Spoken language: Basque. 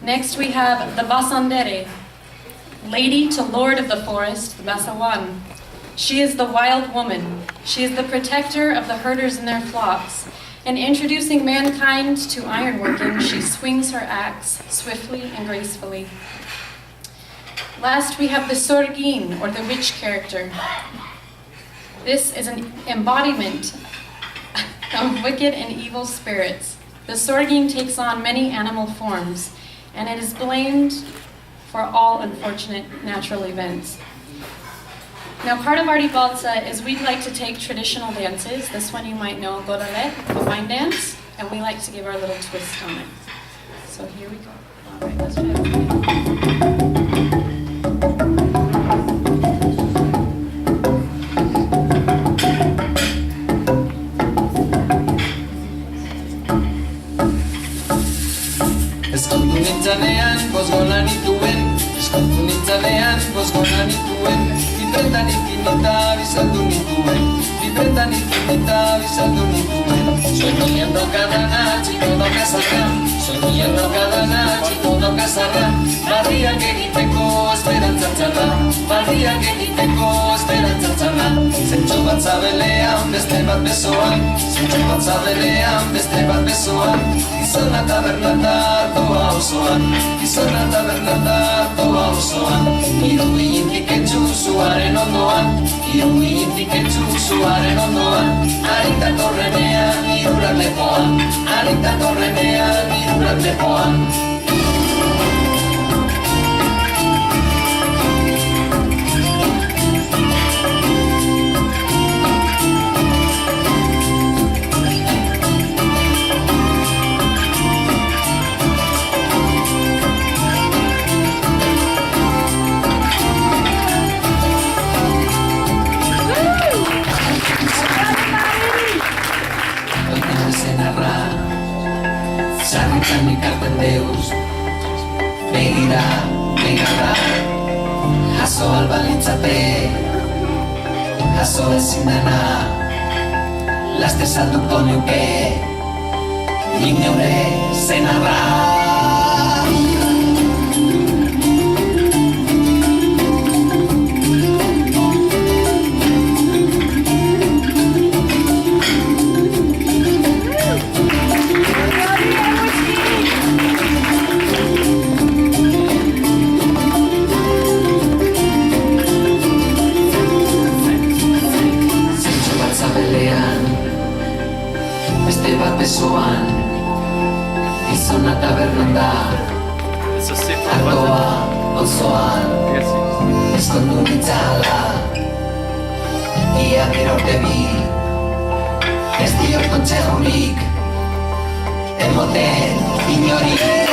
Next we have the Basandere, lady to lord of the forest, the Basawan. She is the wild woman. She is the protector of the herders and their flocks. In introducing mankind to ironworking, she swings her axe swiftly and gracefully. Last we have the Sorgin, or the witch character. This is an embodiment of wicked and evil spirits. The Sorgin takes on many animal forms, and it is blamed for all unfortunate natural events. Now, part of Arti Balsa is we'd like to take traditional dances. This one you might know, Goralet, the wine dance, and we like to give our little twist on it. So here we go. All right, let's try it. Eskontu nintzanean, bozgona nituen. Eskontu nintzanean, bozgona nituen. Libretan infinita bizaldu nituen. Libretan infinita bizaldu nituen. Soñando cada noche y todo casarán. Soñando cada noche y todo casarán. Barriak egiteko esperantza txarra. Barriak egiteko esperantza txarra. Zentxo bat zabelean, beste bat besoan. Zentxo bat zabelean, beste bat besoan. Gizona tabernatar doa osoan. Gizona tabernatar doa osoan. Hiru hilintik etxu zuaren ondoan. Hiru hilintik etxu zuaren ondoan. Arita torrenean, irurak lepoan. Arita torrenean, irurak lepoan. Sarritan ikarten deuz, begira, begira, jaso albalitzate, jaso ezin dena, laste salduko nuke, nik neure zenarra. Beste bat besoan, gizona tabernan da. Ardoa, auzoan, eskondu nintzala. Ia bera urte bi, ez diot kontsegurik, emoten inori.